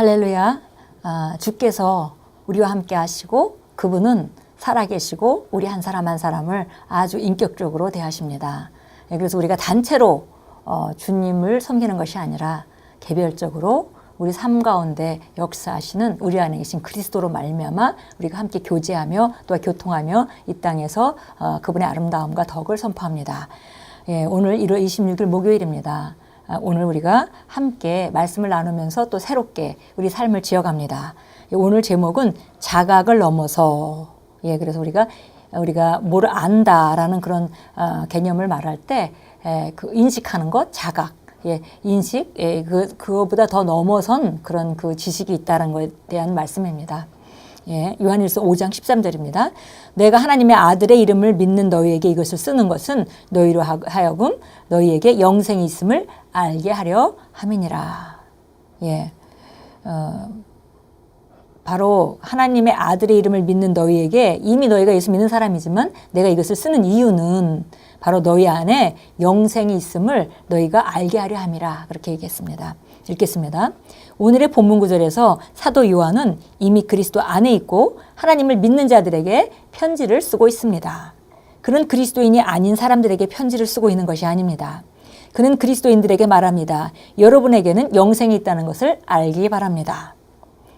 할렐루야. 주께서 우리와 함께 하시고 그분은 살아계시고 우리 한 사람 한 사람을 아주 인격적으로 대하십니다. 그래서 우리가 단체로 주님을 섬기는 것이 아니라 개별적으로 우리 삶 가운데 역사하시는 우리 안에 계신 그리스도로 말미암아 우리가 함께 교제하며 또 교통하며 이 땅에서 그분의 아름다움과 덕을 선포합니다. 오늘 1월 26일 목요일입니다. 오늘 우리가 함께 말씀을 나누면서 또 새롭게 우리 삶을 지어갑니다. 오늘 제목은 자각을 넘어서. 그래서 우리가 뭐를 안다라는 그런 개념을 말할 때 그 인식하는 것, 자각, 인식, 그거보다 더 넘어선 그런 그 지식이 있다는 것에 대한 말씀입니다. 요한일서 5장 13절입니다. 내가 하나님의 아들의 이름을 믿는 너희에게 이것을 쓰는 것은 너희로 하여금 너희에게 영생이 있음을 알게 하려 함이니라. 바로 하나님의 아들의 이름을 믿는 너희에게 이미 너희가 예수 믿는 사람이지만 내가 이것을 쓰는 이유는 바로 너희 안에 영생이 있음을 너희가 알게 하려 함이라. 그렇게 얘기했습니다. 읽겠습니다. 오늘의 본문 구절에서 사도 요한은 이미 그리스도 안에 있고 하나님을 믿는 자들에게 편지를 쓰고 있습니다. 그는 그리스도인이 아닌 사람들에게 편지를 쓰고 있는 것이 아닙니다. 그는 그리스도인들에게 말합니다. 여러분에게는 영생이 있다는 것을 알기 바랍니다.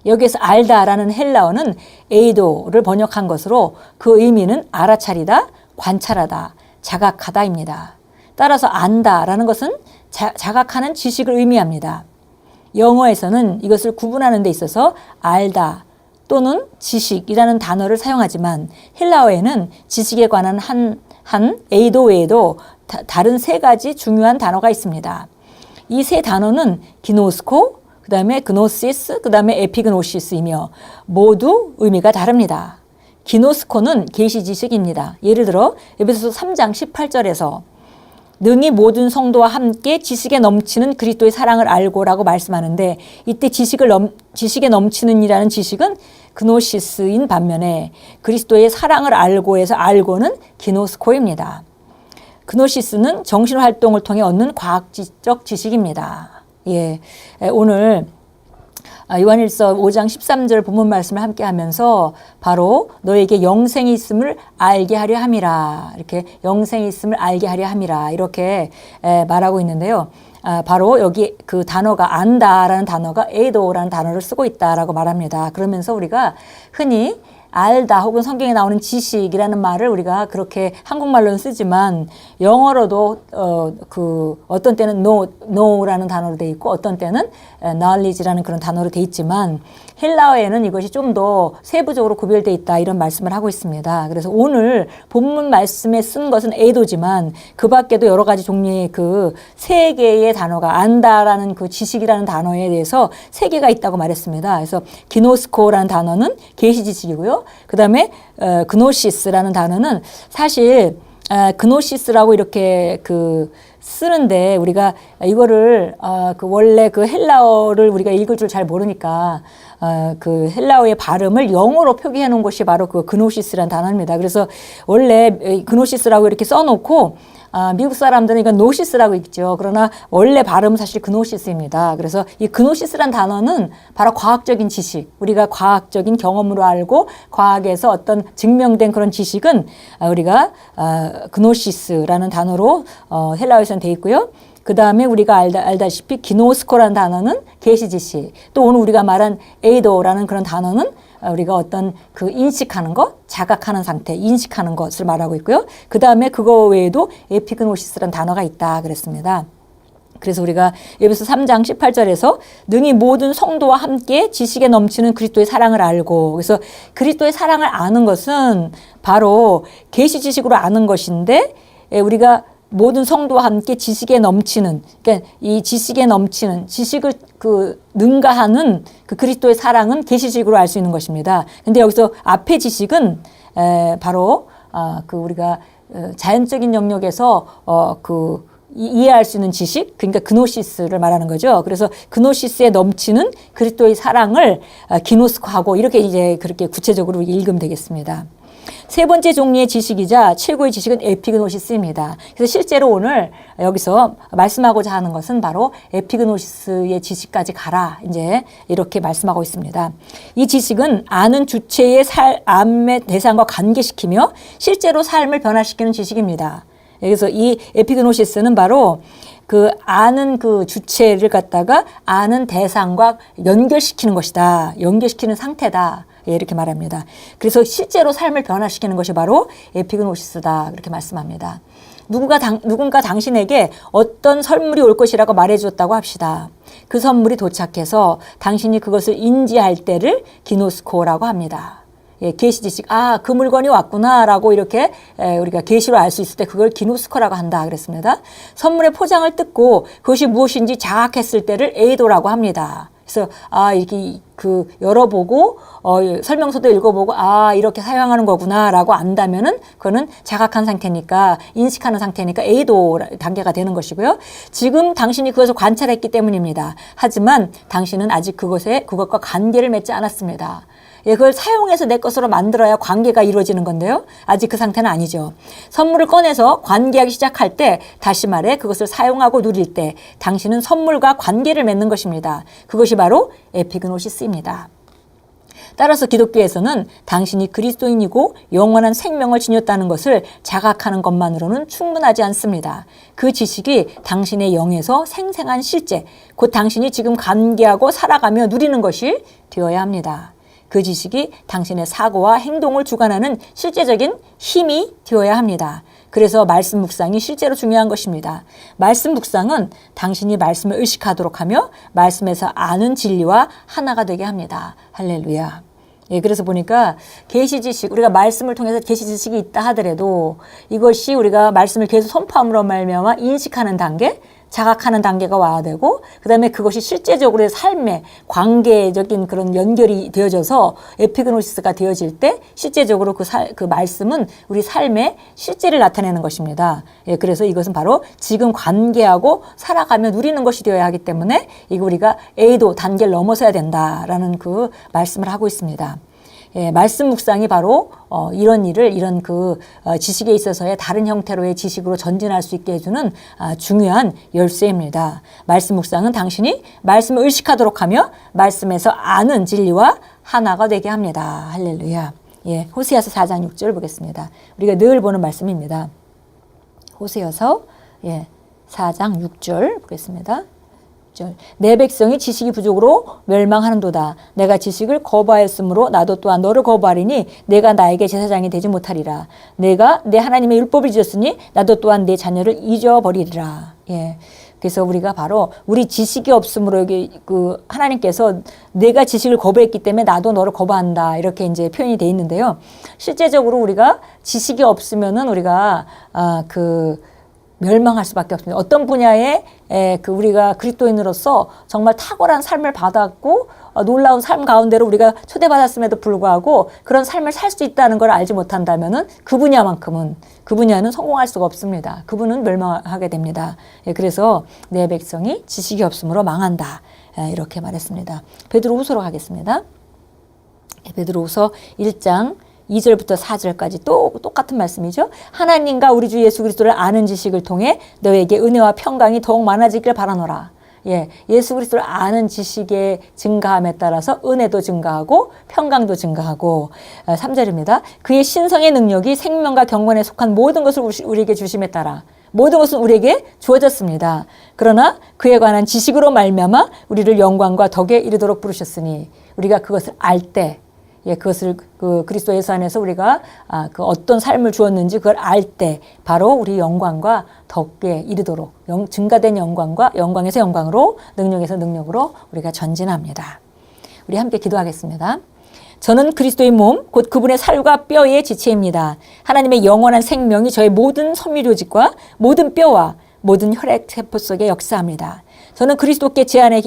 여기에서 알다라는 헬라어는 에이도를 번역한 것으로 그 의미는 알아차리다, 관찰하다, 자각하다입니다. 따라서 안다라는 것은 자각하는 지식을 의미합니다. 영어에서는 이것을 구분하는 데 있어서 알다 또는 지식이라는 단어를 사용하지만 헬라어에는 지식에 관한 한 에이도 외에도 다른 세 가지 중요한 단어가 있습니다. 이 세 단어는 기노스코, 그 다음에 그노시스, 그 다음에 에피그노시스이며 모두 의미가 다릅니다. 기노스코는 계시 지식입니다. 예를 들어 에베소서 3장 18절에서 능히 모든 성도와 함께 지식에 넘치는 그리스도의 사랑을 알고라고 말씀하는데 이때 지식에 넘치는 이라는 지식은 그노시스인 반면에 그리스도의 사랑을 알고에서 알고는 기노스코입니다. 그노시스는 정신활동을 통해 얻는 과학적 지식입니다. 오늘 요한일서 5장 13절 본문 말씀을 함께 하면서 바로 너에게 영생이 있음을 알게 하려 함이라. 이렇게 영생이 있음을 알게 하려 함이라. 이렇게 말하고 있는데요. 바로 여기 그 단어가 안다라는 단어가 에이도라는 단어를 쓰고 있다라고 말합니다. 그러면서 우리가 흔히 알다 혹은 성경에 나오는 지식이라는 말을 우리가 그렇게 한국말로는 쓰지만 영어로도 어떤 때는 know라는 단어로 돼 있고 어떤 때는 knowledge라는 그런 단어로 돼 있지만 헬라어에는 이것이 좀 더 세부적으로 구별돼 있다 이런 말씀을 하고 있습니다. 그래서 오늘 본문 말씀에 쓴 것은 에이도지만 그 밖에도 여러 가지 종류의 그 세 개의 단어가 안다라는 그 지식이라는 단어에 대해서 세 개가 있다고 말했습니다. 그래서 기노스코라는 단어는 계시 지식이고요. 그 다음에 그노시스라는 단어는 사실 그노시스라고 이렇게 쓰는데 우리가 이거를 원래 그 헬라어를 우리가 읽을 줄 잘 모르니까 그 헬라어의 발음을 영어로 표기해 놓은 것이 바로 그 그노시스라는 단어입니다. 그래서 원래 그노시스라고 이렇게 써놓고 미국 사람들은 이건 노시스라고 읽죠. 그러나 원래 발음은 사실 그노시스입니다. 그래서 이 그노시스란 단어는 바로 과학적인 지식, 우리가 과학적인 경험으로 알고 과학에서 어떤 증명된 그런 지식은 우리가 그노시스라는 단어로 헬라어에서는 돼 있고요. 그 다음에 우리가 알다시피 기노스코라는 단어는 계시 지식, 또 오늘 우리가 말한 에이도라는 그런 단어는 우리가 어떤 그 인식하는 것, 자각하는 상태, 인식하는 것을 말하고 있고요. 그 다음에 그거 외에도 에피그노시스라는 단어가 있다 그랬습니다. 그래서 우리가 에베소 3장 18절에서 능히 모든 성도와 함께 지식에 넘치는 그리스도의 사랑을 알고, 그래서 그리스도의 사랑을 아는 것은 바로 계시 지식으로 아는 것인데 우리가 모든 성도와 함께 지식에 넘치는, 그러니까 이 지식에 넘치는 지식을 능가하는 그 그리스도의 사랑은 계시식으로 알 수 있는 것입니다. 근데 여기서 앞에 지식은 바로 우리가 자연적인 영역에서 이해할 수 있는 지식, 그러니까 그노시스를 말하는 거죠. 그래서 그노시스에 넘치는 그리스도의 사랑을 기노스코하고 이렇게 이제 그렇게 구체적으로 읽으면 되겠습니다. 세 번째 종류의 지식이자 최고의 지식은 에피그노시스입니다. 그래서 실제로 오늘 여기서 말씀하고자 하는 것은 바로 에피그노시스의 지식까지 가라. 이제 이렇게 말씀하고 있습니다. 이 지식은 아는 주체의 삶의 대상과 관계시키며 실제로 삶을 변화시키는 지식입니다. 그래서 이 에피그노시스는 바로 그 아는 그 주체를 갖다가 아는 대상과 연결시키는 것이다. 연결시키는 상태다. 예, 이렇게 말합니다. 그래서 실제로 삶을 변화시키는 것이 바로 에피그노시스다. 그렇게 말씀합니다. 누군가 당신에게 어떤 선물이 올 것이라고 말해주었다고 합시다. 그 선물이 도착해서 당신이 그것을 인지할 때를 기노스코라고 합니다. 예, 계시 지식, 그 물건이 왔구나라고 이렇게 우리가 계시로 알 수 있을 때 그걸 기노스코라고 한다 그랬습니다. 선물의 포장을 뜯고 그것이 무엇인지 자각했을 때를 에이도라고 합니다. 그래서 이렇게 열어보고 설명서도 읽어보고 이렇게 사용하는 거구나라고 안다면은 그거는 자각한 상태니까 인식하는 상태니까 에이도 단계가 되는 것이고요. 지금 당신이 그것을 관찰했기 때문입니다. 하지만 당신은 아직 그것과 관계를 맺지 않았습니다. 예, 그걸 사용해서 내 것으로 만들어야 관계가 이루어지는 건데요. 아직 그 상태는 아니죠. 선물을 꺼내서 관계하기 시작할 때, 다시 말해 그것을 사용하고 누릴 때 당신은 선물과 관계를 맺는 것입니다. 그것이 바로 에피그노시스입니다. 따라서 기독교에서는 당신이 그리스도인이고 영원한 생명을 지녔다는 것을 자각하는 것만으로는 충분하지 않습니다. 그 지식이 당신의 영에서 생생한 실제, 곧 당신이 지금 관계하고 살아가며 누리는 것이 되어야 합니다. 그 지식이 당신의 사고와 행동을 주관하는 실제적인 힘이 되어야 합니다. 그래서 말씀 묵상이 실제로 중요한 것입니다. 말씀 묵상은 당신이 말씀을 의식하도록 하며 말씀에서 아는 진리와 하나가 되게 합니다. 할렐루야. 예, 그래서 보니까 계시 지식, 우리가 말씀을 통해서 계시 지식이 있다 하더라도 이것이 우리가 말씀을 계속 선포함으로 말미암아 인식하는 단계, 자각하는 단계가 와야 되고, 그 다음에 그것이 실제적으로 삶의 관계적인 그런 연결이 되어져서 에피그노시스가 되어질 때 실제적으로 그 말씀은 우리 삶의 실제를 나타내는 것입니다. 예, 그래서 이것은 바로 지금 관계하고 살아가며 누리는 것이 되어야 하기 때문에 이거 우리가 A도 단계를 넘어서야 된다라는 그 말씀을 하고 있습니다. 예, 말씀 묵상이 바로 이런 일을 이런 지식에 있어서의 다른 형태로의 지식으로 전진할 수 있게 해주는 중요한 열쇠입니다. 말씀 묵상은 당신이 말씀을 의식하도록 하며 말씀에서 아는 진리와 하나가 되게 합니다. 할렐루야. 예, 호세아서 4장 6절 보겠습니다. 우리가 늘 보는 말씀입니다. 호세아서 4장 6절 보겠습니다. 내 백성이 지식이 부족으로 멸망하는도다. 내가 지식을 거부하였으므로 나도 또한 너를 거부하리니 내가 나에게 제사장이 되지 못하리라. 내가 내 하나님의 율법을 잊었으니 나도 또한 내 자녀를 잊어버리리라. 예. 그래서 우리가 바로 우리 지식이 없으므로 여기 하나님께서 내가 지식을 거부했기 때문에 나도 너를 거부한다. 이렇게 이제 표현이 돼 있는데요. 실제적으로 우리가 지식이 없으면은 우리가 멸망할 수밖에 없습니다. 어떤 분야에 우리가 그리스도인으로서 정말 탁월한 삶을 받았고 놀라운 삶 가운데로 우리가 초대받았음에도 불구하고 그런 삶을 살 수 있다는 걸 알지 못한다면은 그 분야는 성공할 수가 없습니다. 그분은 멸망하게 됩니다. 그래서 내 백성이 지식이 없으므로 망한다. 이렇게 말했습니다. 베드로후서로 가겠습니다. 베드로후서 1장 2절부터 4절까지 또 똑같은 말씀이죠. 하나님과 우리 주 예수 그리스도를 아는 지식을 통해 너에게 은혜와 평강이 더욱 많아지길 바라노라. 예, 예수 그리스도를 아는 지식의 증가함에 따라서 은혜도 증가하고 평강도 증가하고 3절입니다. 그의 신성의 능력이 생명과 경건에 속한 모든 것을 우리에게 주심에 따라 모든 것은 우리에게 주어졌습니다. 그러나 그에 관한 지식으로 말미암아 우리를 영광과 덕에 이르도록 부르셨으니 우리가 그것을 알 때 그것을 그리스도 예수 안에서 우리가 어떤 삶을 주었는지 그걸 알 때 바로 우리 영광과 덕에 이르도록 증가된 영광에서 영광으로 능력에서 능력으로 우리가 전진합니다. 우리 함께 기도하겠습니다. 저는 그리스도의 몸, 곧 그분의 살과 뼈의 지체입니다. 하나님의 영원한 생명이 저의 모든 섬유조직과 모든 뼈와 모든 혈액세포 속에 역사합니다. 저는 그리스도께 제 안에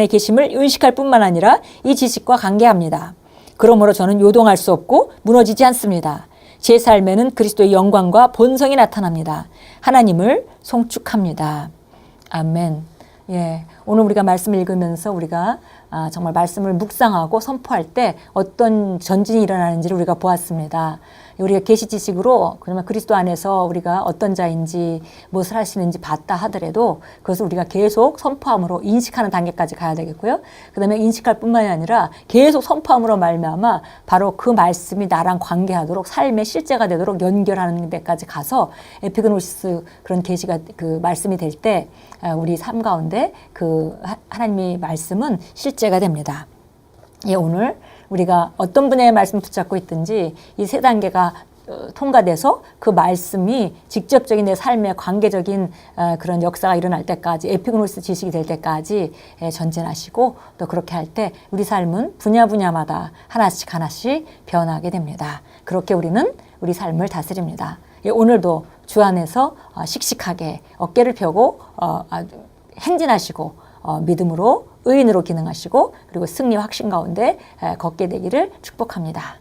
계심을 의식할 뿐만 아니라 이 지식과 관계합니다. 그러므로 저는 요동할 수 없고 무너지지 않습니다. 제 삶에는 그리스도의 영광과 본성이 나타납니다. 하나님을 송축합니다. 아멘. 예, 오늘 우리가 말씀을 읽으면서 우리가 정말 말씀을 묵상하고 선포할 때 어떤 전진이 일어나는지를 우리가 보았습니다. 우리가 계시 지식으로 그러면 그리스도 안에서 우리가 어떤 자인지 무엇을 할 수 있는지 봤다 하더라도 그것을 우리가 계속 선포함으로 인식하는 단계까지 가야 되겠고요. 그다음에 인식할 뿐만이 아니라 계속 선포함으로 말미암아 바로 그 말씀이 나랑 관계하도록 삶의 실제가 되도록 연결하는 데까지 가서 에피그노시스 그런 계시가 그 말씀이 될 때 우리 삶 가운데 그 하나님의 말씀은 실제가 됩니다. 예, 오늘 우리가 어떤 분의 말씀 붙잡고 있든지 이 세 단계가 통과돼서 그 말씀이 직접적인 내 삶의 관계적인 그런 역사가 일어날 때까지 에피그노시스 지식이 될 때까지 전진하시고 또 그렇게 할 때 우리 삶은 분야마다 하나씩 변하게 됩니다. 그렇게 우리는 우리 삶을 다스립니다. 예, 오늘도 주 안에서 씩씩하게 어깨를 펴고 행진하시고 믿음으로 의인으로 기능하시고 그리고 승리 확신 가운데 걷게 되기를 축복합니다.